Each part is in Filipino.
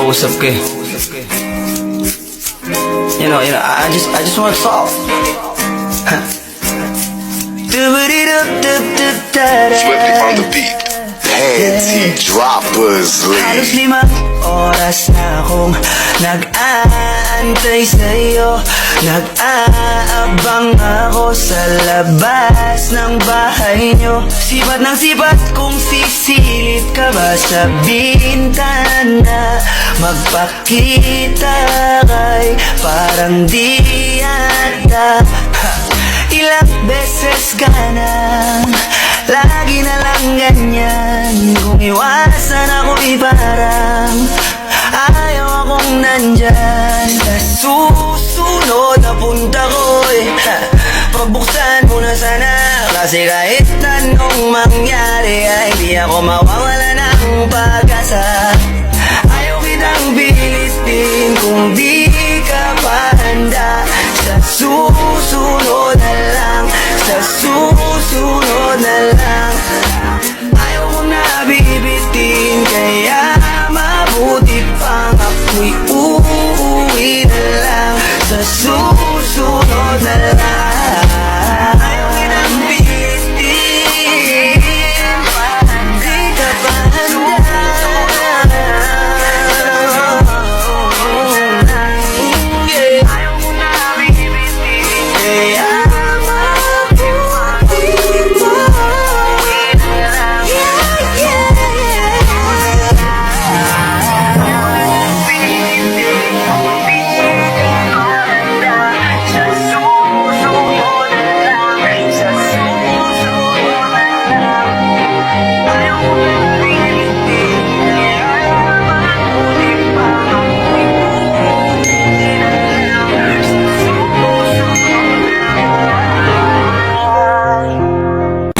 kausap ka eh. You know, I just want to solve. Swiftly on the beat. Panty droppers, Halos lead. 5 oras na akong nag-aantay sa'yo. Nag-aabang ako sa labas ng bahay nyo. Sipat ng sipat kung sisilip ka ba sa bintana. Magpakita kay parang di yata. Ilang beses ka na, lagi na lang ganyan. Kung iwasan ako parang ayaw akong nandyan. Sa susunod na punta ko pagbuksan mo na sana. Kasi kahit anong mangyari ay di ako mawawala ng pag-asa. Ayaw kitang bilitin kung di ka pa handa. Sa susunod na lang, sa susunod na lang. Ayaw ko na bibitin, kaya mabuti pang ako'y uuwi na lang. Sa susunod na lang. Ayaw kitang bilitin, di ka pa handa.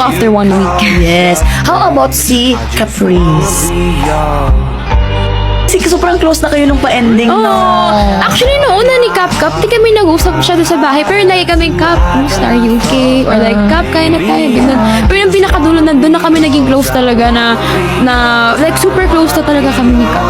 After 1 week. Yes. How about si Caprice? Kasi sobrang close na kayo nung pa-ending, Oh, no? actually, noong una ni Cap, di kami nag-usap masyado sa bahay. Pero lagi kami, Cap, kumusta, are you okay? Or like, Cap, kaya na tayo. Ganun. Pero yung pinakadulo, nandun na kami naging close talaga na like, super close na talaga kami ni Cap.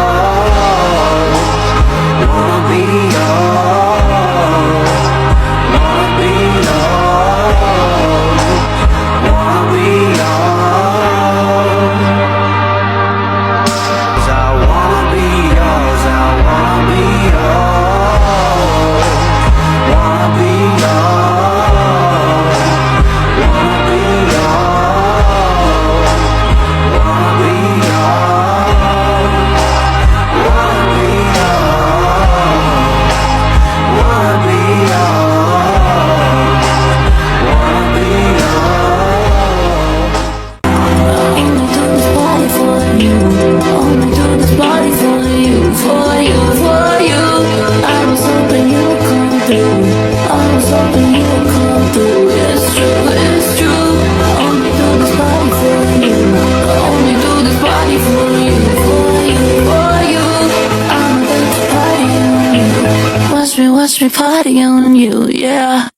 Watch me party on you, yeah.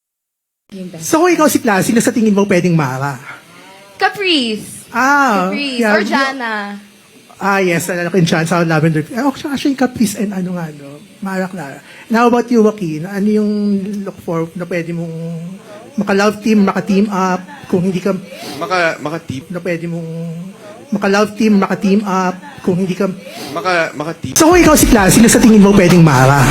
So kung ikaw si Cla, sino sa tingin mo pwedeng Mara? Caprice. Caprice. Or Jana. Yes, alala ko yung chance sa Lavender. Actually, Caprice and Mara Clara. And how about you, Joaquin? Ano yung look for na pwede mong maka-love team, maka-team up, kung hindi ka... Maka-team? Na pwede mong maka-love team, maka-team up, kung hindi ka... Maka-team? So kung ikaw si Cla, sino sa tingin mo pwedeng Mara?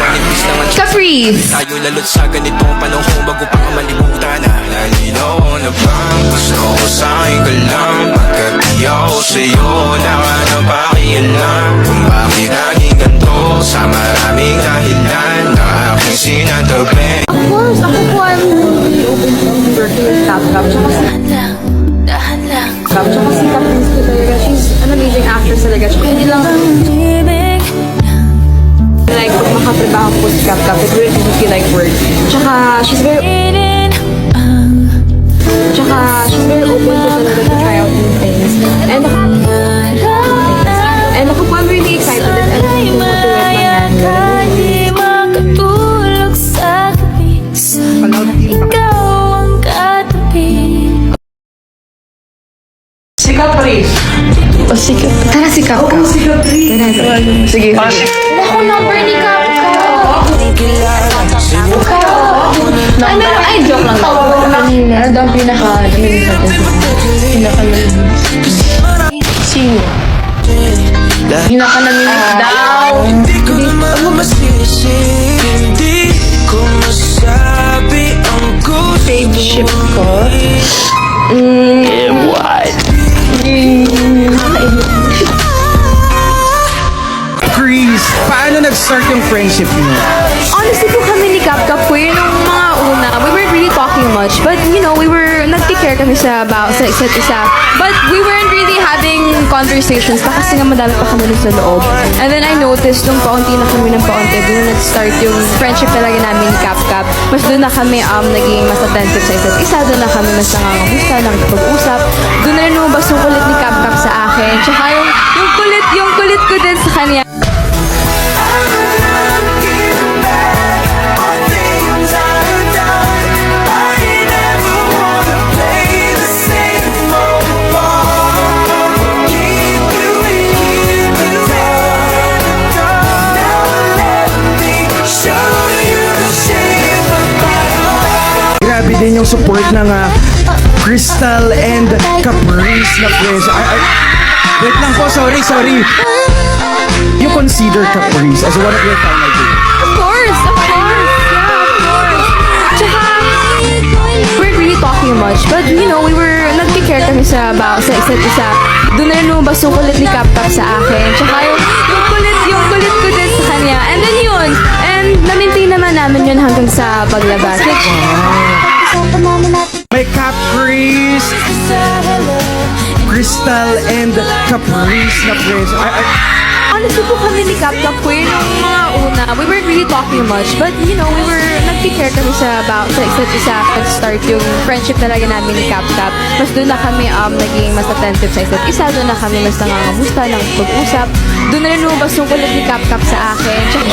Caprice. Tayo lalot sa ganitong panahon bago pa ka malimutan na. Nalinaw na bang gusto ko sa'yo ka lang. Pagkabiyaw sa'yo na ka nang pakialam. Kung bakit naging ganito sa maraming dahilan na aking sinatabi. Of course, ako po I'm really open to working with Cap. Dahan lang. Tsaka si Caprice ko talaga, she's an amazing actress talaga. Tsaka hindi lang, like, pag makatrabaho po si Cap, it really doesn't feel like work. Tsaka, she's very open to talaga to try out new things. And ako po, I'm really excited that everything will do it mangyari. Makatulog sa gabi, Maka-love team, ikaw ang katabi. Si Caprice. O si Caprice. Tara si Caprice. si Caprice. Sige. yung number ni Cap Ay, joke lang. Ano daw ang pinaka-lamig natin? Sino? Pinaka-lamig daw. Hindi ko naman masisi, hindi ko masabi ang gusto Friendship ko. Chris, paano nag-start yung friendship niyo? Honestly po kami ni Cap Queer nung mga una, we weren't really talking much. But, you know, nag-take care kami sa isa't isa. But we weren't really having conversations pa kasi nga madami pa kami dun sa loob. And then I noticed nung paunti na kami ng paunti, doon nag-start yung friendship talaga namin ni Cap. Mas doon na kami naging mas attentive sa isa't isa. Doon na kami mas nangangamusta, nakikipag-usap. Doon na rin lumabas yung kulit ni Cap sa akin. Tsaka yung kulit ko din sa kanya. Grabe din yung support ng Crystal and Caprice na friends. Wait lang po, sorry. You consider Caprice as one of your final dates? Of course. Yeah, of course. Tsaka, we're really talking much. But, you know, nag-take care kami sa isa't isa. Doon na rin lumabas yung kulit ni Cap sa akin. Tsaka yung kulit ko din sa kanya. And then yun. And na-maintain naman namin yun hanggang sa paglabas. May Caprice, Crystal and Caprice na friends. Honestly po kami ni Cap Queer nung mga una, we weren't really talking much. But, you know, nag-take care kami sa isa't isa. Nag-start yung friendship talaga namin ni Cap. Mas doon na kami naging mas attentive sa isa't isa. Doon na kami mas nangangamusta, nakikipag-usap. Doon na rin lumabas yung kulit ni Cap sa akin. Tsaka,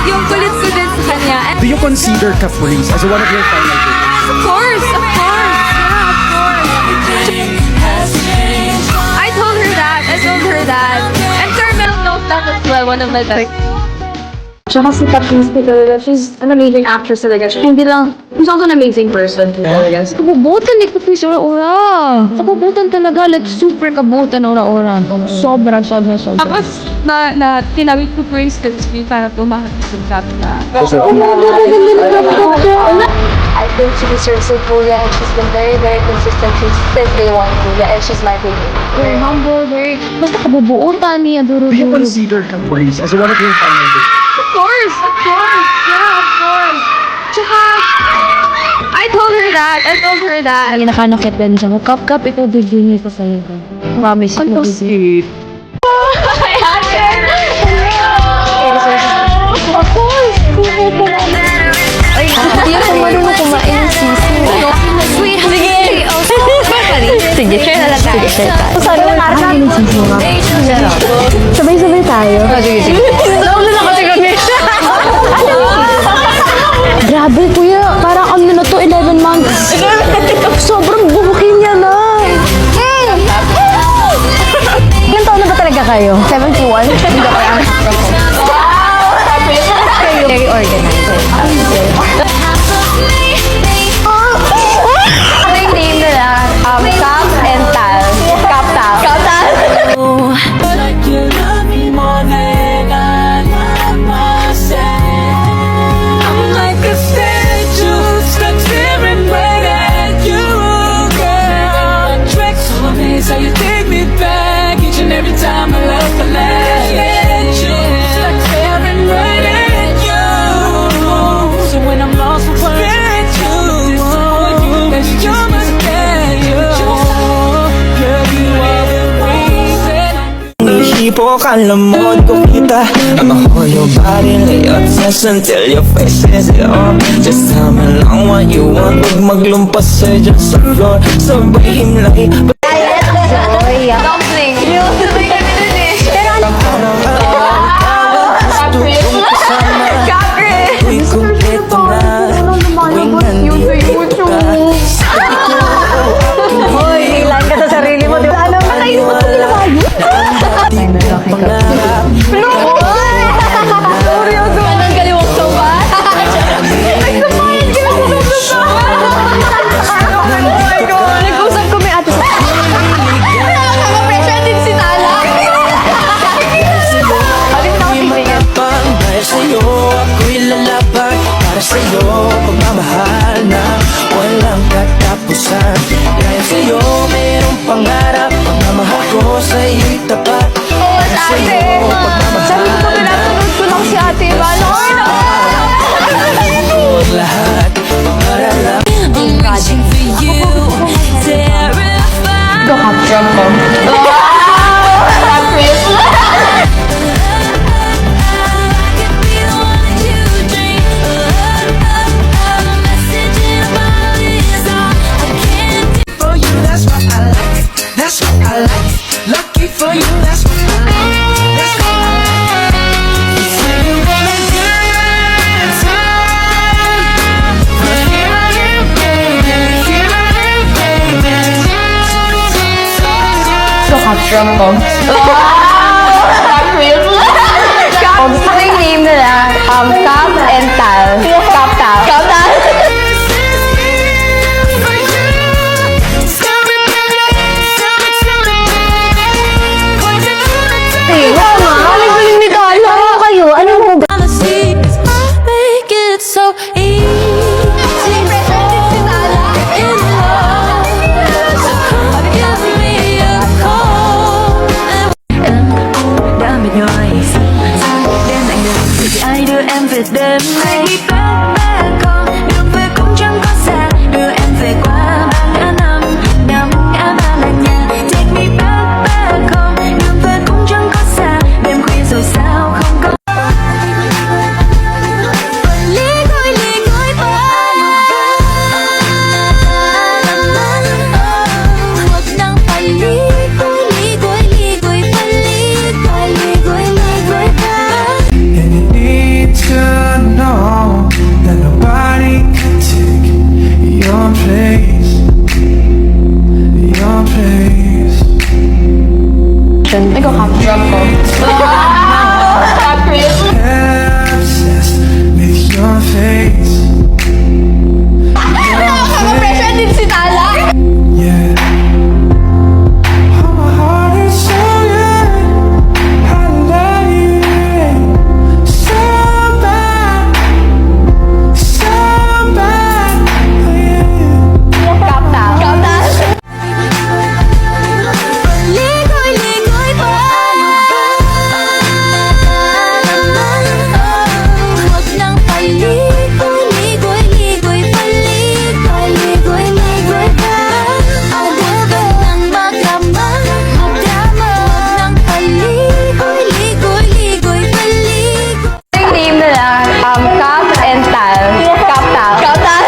yung kulit ko din sa kanya. And Do you consider Caprice as one of your final dates? of course. Yeah, of course. I told her that. And Carmel knows that as well, one of my best. Tsaka si Caprice talaga, she's an amazing actress talaga. She's also an amazing person talaga. Kabubutan ni Caprice ora-ora. Kabubutan talaga, like super kabutan ora-ora. Sobra. Tapos, tinawid ko Caprice kasi para tumakasagkat ka. I think she deserves it, Kuya, and she's been very, very consistent since day one, Kuya, and she's my favorite. Very humble, basta kabubutan niya, Do you duro-duro. consider Caprice as one of your final dates? Of course. Yeah, of course. Tsaka, I told her that. Lagi nakanakit din siya. Kap, ikaw bibigyan ko sa'yo. Promise ko. Sweet. Of course. Ay, hindi ako marunong kumain ng sisi. Sweet. Sige, share na lang tayo. Sabi mo, nakakain ng sisi mo. Sabay-sabay tayo. Sige. Nauna na kasi kami. Grabe, kuya. Parang ano na to, 11 months. Sobrang bubukin niya na. Ilan taon na ba talaga kayo? 71? Hindi ko lang. Very organized. Ano yung name nila? Cap and Tal. Cap Tal. Like you love me more than I love myself. I'm like a statue stuck staring right at you, girl. Tricks so amazed how you take me back each and every time I look at you. Stuck staring right at you. So when I'm lost for words, you're my girl, you are the reason. Hipo ka lamod ko kita I'ma hold your body, lay your chest until your face says it all. Just tell me lang what you want. Huwag maglumpas sa'yo dyan sa floor. Sabay himlay Dumpling. Uy, kumpleto na Uwing nandito ka Hoy, ilan ka sa sarili mo, di ba? Ano? Maniwala from Cogs. Oh, gusto ko yung name nila. Cap and Tal. Cap Tal. Cap Tal. Hey, mama, ano ba yung nitala? Ano kayo? Ano mo ba? Make it so easy. In love. So come give me a call. Damit nyo ay then anh được vì ai đưa em về đêm nay back home đường về cũng chẳng có xa đưa em về qua ba ngã năm năm ngã ba là nhà take me back home đường về cũng chẳng có xa đêm khuya rồi sao không có Ligoy pa. Huwag nang paligoy, ligoy pa. Ligoy pa. And you need to know that nobody can take your place. Your place. Nagko-cap ko. Obsessed with your face. Pressure din si Tala. Yeah. Oh, my heart is so good. I love you. So bad. So bad. Oh, yeah. Cap Tal. Cap Tal. Ligoy pa. Huwag nang paligoy, ligoy pa. Ligoy pa. Huwag nang magdama. Huwag nang paligoy, ligoy pa. Yung name nila, Cap and Tal. Cap Tal. Cap Tal.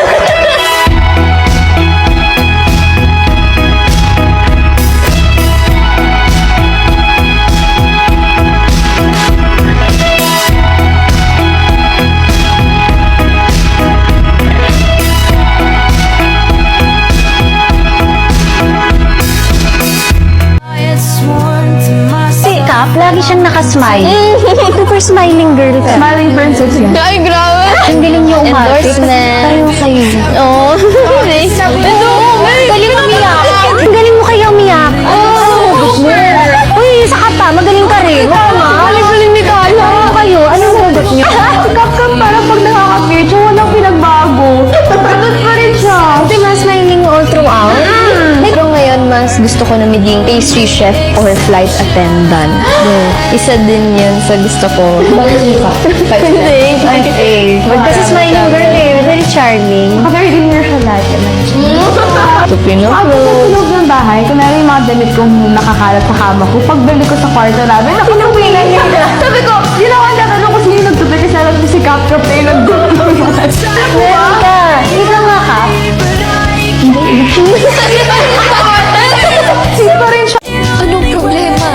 Si Cap, lagi siyang nakasmile. Super smiling girl ka. Smiling princess yan. Ay, grabe. Ang galing niyo umarte. Pareho kayo. Oo. Galing mo umiyak. Ang galing mo kayo umiyak. Hugot mo. Uy, isa ka pa. Magaling ka rin. Tama. Galing ni Tala. Ano kayo? Anong hugot niyo? Si Cap parang pag nakaka-picture, walang pinagbago. Ganun pa rin siya. Ate, mas smiling all throughout. Pero ngayon, mas gusto ko na maging pastry chef or flight attendant. Isa din yun sa gusto ko. Bakit ka? Okay. Kasi smiling girl eh. Very charming. Very dinner siya lagi. To pinuplo. Tulog ng bahay, kunwari yung mga damit kong nakakalat sa kama ko, pagbalik ko sa kwarto namin, pinupilan niya. Sabi ko, yun ako ang natanong ko sino nagtutulog kasi alam ko si Cap na yung nagtutulog. Meron ka. Hindi ka nga ka. Sino pa rin siya? Anong problema?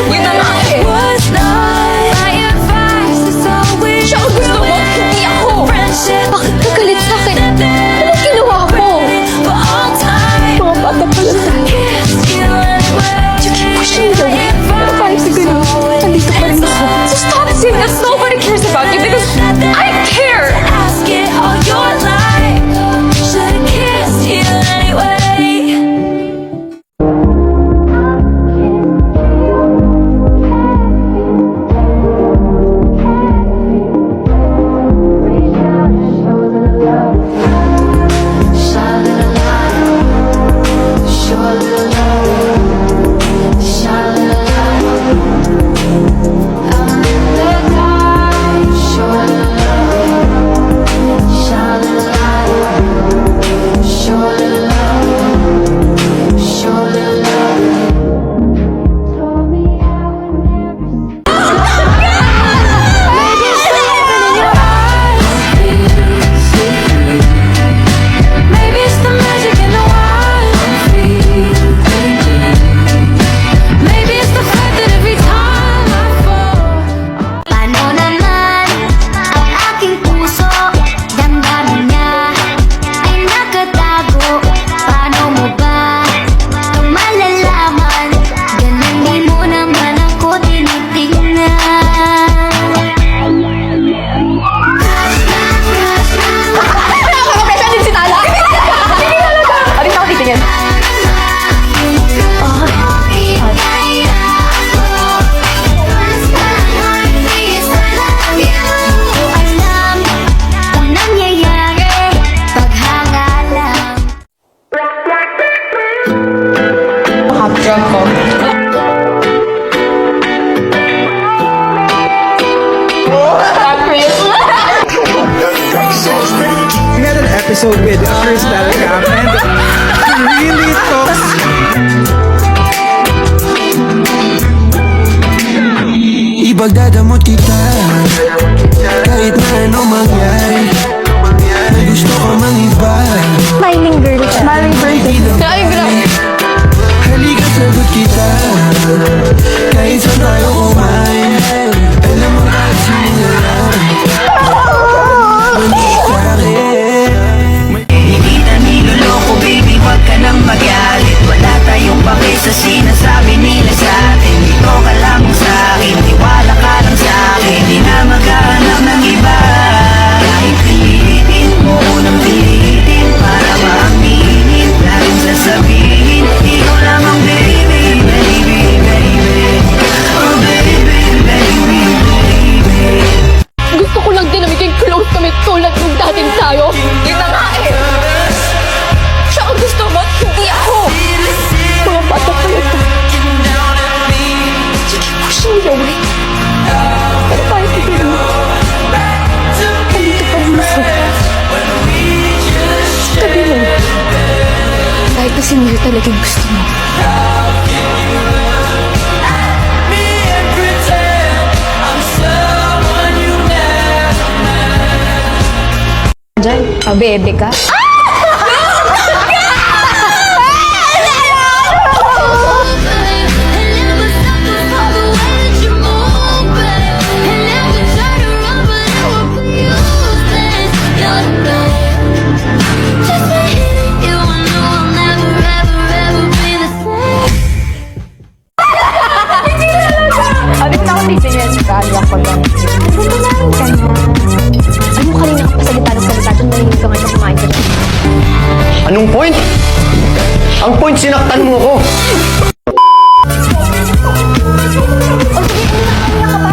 Wait na nga eh. Siya ang gusto mo, hindi ako. Bakit ka galit sa akin? Anong ginawa ko? Mga bata pa lang tayo. You keep pushing me away. Pero kahit sa ganun, nandito pa rin ako. So stop saying that nobody cares about you because I care. Ask it all your life. Should've kissed you anyway. Short We had an episode with Crystal Cap and really talks Ipagdadamot kita kahit na anong mangyari. May gusto ko mang iba. Smiling girl. Smiling person. Ay, grabe. Halika sagot kita kahit saan tayo kumain. Alam mo kahit sino lang hindi na niloloko baby, wag ka nang magalit. Wala tayong pake sa sinasabi nila sa atin. Dito ka lang sa akin, tiwala ka lang sa akin. Hindi na maghahanap ng iba. Kahit pilitin mo nang pilitin para maaminin, laging sasabihin ikaw lamang baby, baby, baby. Oh baby, baby, baby. Gusto ko lang din na maging close kami tulad ng dating tayo. Yun na nga eh. Siya ang gusto mo, hindi ako. Mga bata talaga. You keep pushing me away. Pero kahit ito mo, nandito pa rin ako. Tabi mo. Kahit na sino talagang gusto mo. Diyan, pabebe ka. Sabi ko na ako dito niya sa kanya ko lang. Ano kanina ka pa salita ng salita dyan, narinig ka nga siya kumain ka dyan. Anong point? Ang point, sinaktan mo ko. O sige, iyak ka pa.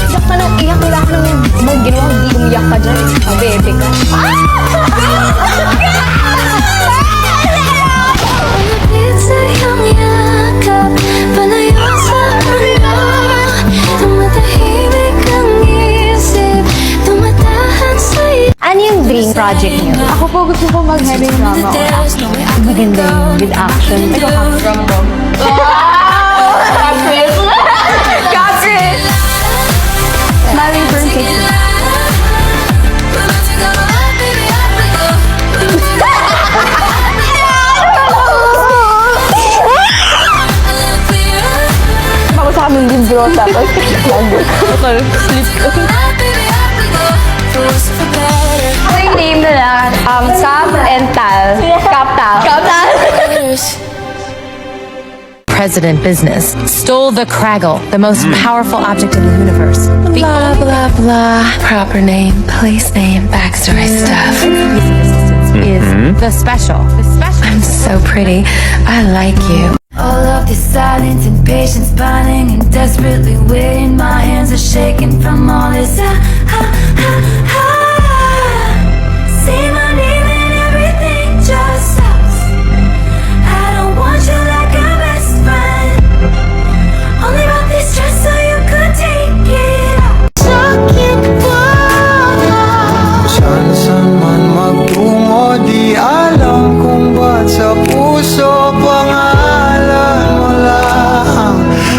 Iyak ka nang iyak, wala ka nang mga ginawa, hindi umiyak ka dyan. Pabebe ka. Malapit sa iyong yakap, palayo sa mundo. Tumatahimik ang isip, tumatahan sa'yo. Ano yung dream project niyo? Ako po gusto ko mag-heavy drama or action. Maganda yung with action. Pero from Capri! Smiling person. ako sa aming libro tapos sleep ko. Ano yung name nila? Sam and Tal. Kaptal. Kaptal. President business stole the Kraggle, the most powerful object in the universe. Blah, blah, blah. Proper name, place name, backstory stuff. Is the special. I'm so pretty. I like you. All of this silence and patience piling and desperately waiting. My hands are shaking from all this. Say my name and everything just stops. I don't want you like a best friend. Only about this stress so you could take it out. Sakit pa. Saan man magtungo, di alam kung ba't sa puso pangalan mo lang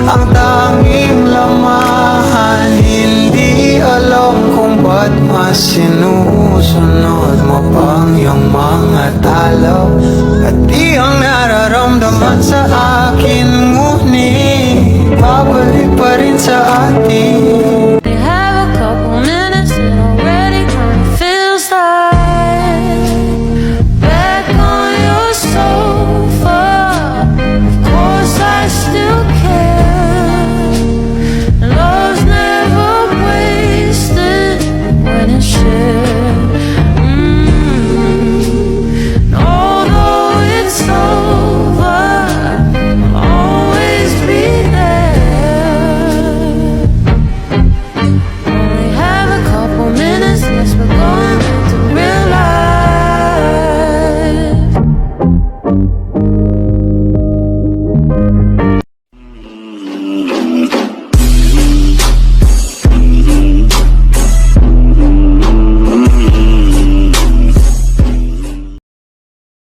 ang tanging lamahan. Hindi alam kung ba't mas sinusunod mo pang iyong mga talo. At di ang nararamdaman sa akin, ngunit babalik pa rin sa atin.